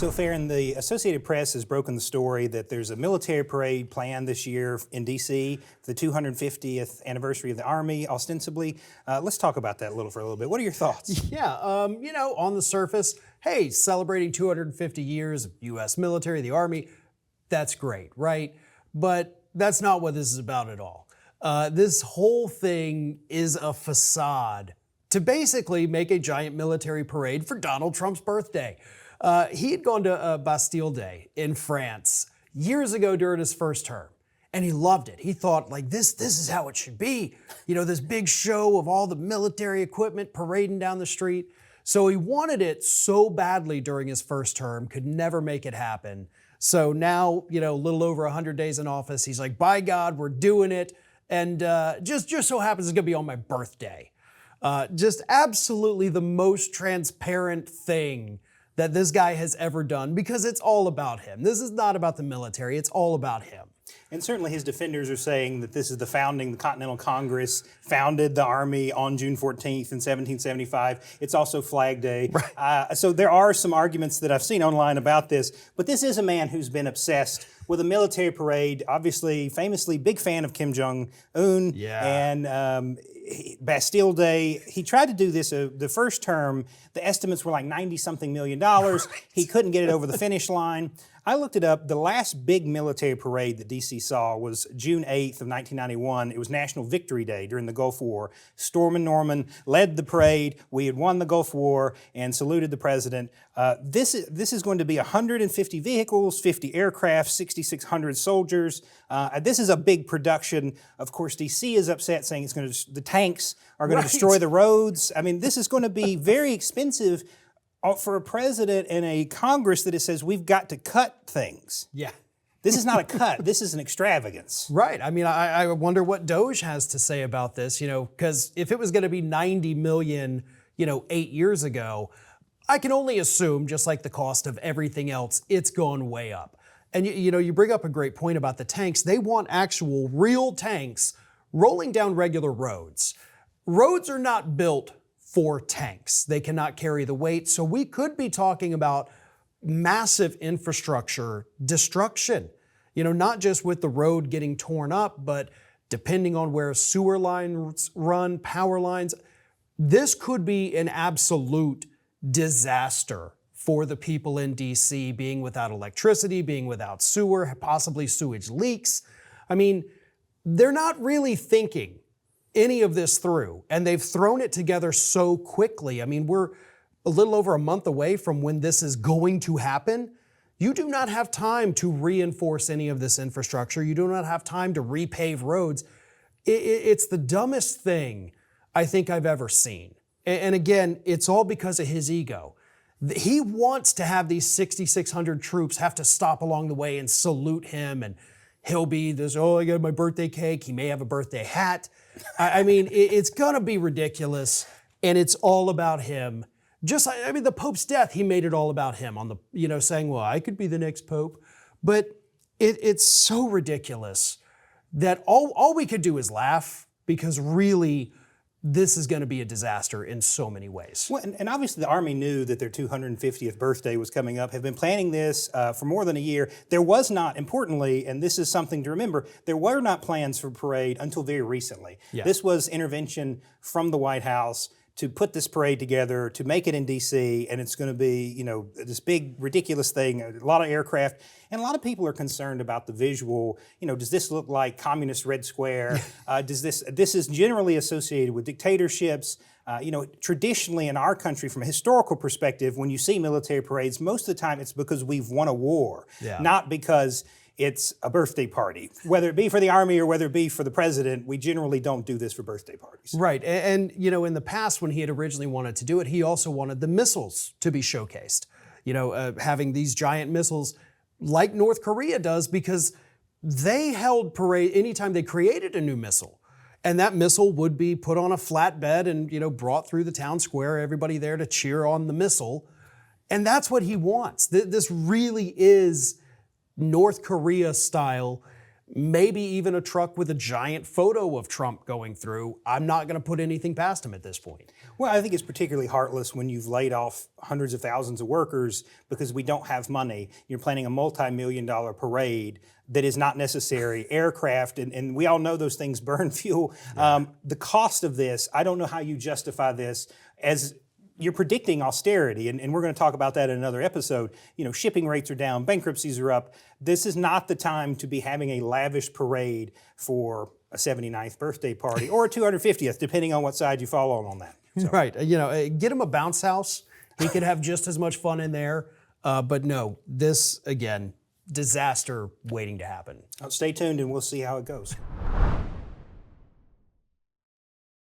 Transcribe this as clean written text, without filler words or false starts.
So, Farron, the Associated Press has broken the story that there's a military parade planned this year in D.C. for the 250th anniversary of the Army, ostensibly. Let's talk about that for a little bit. What are your thoughts? Yeah, on the surface, hey, celebrating 250 years of U.S. military, the Army, that's great, right? But that's not what this is about at all. This whole thing is a facade to basically make a giant military parade for Donald Trump's birthday. He had gone to Bastille Day in France years ago during his first term, and he loved it. He thought, like, this is how it should be. You know, this big show of all the military equipment parading down the street. So he wanted it so badly during his first term, could never make it happen. So now, a little over 100 days in office, he's like, by God, we're doing it. And just so happens it's gonna be on my birthday. Just absolutely the most transparent thing that this guy has ever done, because it's all about him. This is not about the military, it's all about him. And certainly his defenders are saying that this is the Continental Congress founded the Army on June 14th in 1775. It's also Flag Day. Right. So there are some arguments that I've seen online about this, but this is a man who's been obsessed with a military parade, obviously, famously big fan of Kim Jong Un. Yeah. And Bastille Day. He tried to do this the first term. The estimates were like $90-something million. Right. He couldn't get it over the finish line. I looked it up. The last big military parade that D.C. saw was June 8th of 1991. It was National Victory Day during the Gulf War. Stormin Norman led the parade. We had won the Gulf War and saluted the president. This is going to be 150 vehicles, 50 aircraft, 6,600 soldiers. This is a big production. Of course, D.C. is upset, saying the tanks are going to destroy the roads. I mean, this is going to be very expensive for a president and a Congress that it says we've got to cut things. Yeah. This is not a cut. This is an extravagance. Right. I mean, I wonder what Doge has to say about this, because if it was going to be 90 million, 8 years ago, I can only assume, just like the cost of everything else, it's gone way up. And you bring up a great point about the tanks. They want actual real tanks rolling down regular roads. Roads are not built for tanks. They cannot carry the weight. So we could be talking about massive infrastructure destruction, not just with the road getting torn up, but depending on where sewer lines run, power lines, this could be an absolute disaster for the people in DC, being without electricity, being without sewer, possibly sewage leaks. I mean, they're not really thinking any of this through, and they've thrown it together so quickly. I mean, we're a little over a month away from when this is going to happen. You do not have time to reinforce any of this infrastructure. You do not have time to repave roads. It's the dumbest thing I think I've ever seen. And again, it's all because of his ego. He wants to have these 6,600 troops have to stop along the way and salute him, and he'll be this, I got my birthday cake. He may have a birthday hat. I mean, it's gonna be ridiculous, and it's all about him. The Pope's death, he made it all about him on the, saying, well, I could be the next Pope. But it's so ridiculous that all we could do is laugh, because really, this is going to be a disaster in so many ways. Well, and obviously the Army knew that their 250th birthday was coming up, have been planning this for more than a year. There was not, importantly, and this is something to remember, there were not plans for a parade until very recently. Yeah. This was intervention from the White House to put this parade together, to make it in D.C., and it's going to be, this big, ridiculous thing, a lot of aircraft, and a lot of people are concerned about the visual. Does this look like communist Red Square? This is generally associated with dictatorships. Traditionally in our country, from a historical perspective, when you see military parades, most of the time it's because we've won a war, not because it's a birthday party. Whether it be for the Army or whether it be for the president, we generally don't do this for birthday parties. Right, and in the past when he had originally wanted to do it, he also wanted the missiles to be showcased. Having these giant missiles like North Korea does, because they held parade anytime they created a new missile. And that missile would be put on a flatbed and, brought through the town square, everybody there to cheer on the missile. And that's what he wants. This really is North Korea style maybe even a truck with a giant photo of Trump going through. I'm not going to put anything past him at this point. Well, I think it's particularly heartless when you've laid off hundreds of thousands of workers because we don't have money. You're planning a multi-million-dollar parade that is not necessary, aircraft, and we all know those things burn fuel. The cost of this, I don't know how you justify this as you're predicting austerity, and we're going to talk about that in another episode. You know, shipping rates are down, bankruptcies are up. This is not the time to be having a lavish parade for a 79th birthday party or a 250th, depending on what side you fall on that. So. Right. You know, get him a bounce house. He could have just as much fun in there. But no, this, again, disaster waiting to happen. Stay tuned and we'll see how it goes.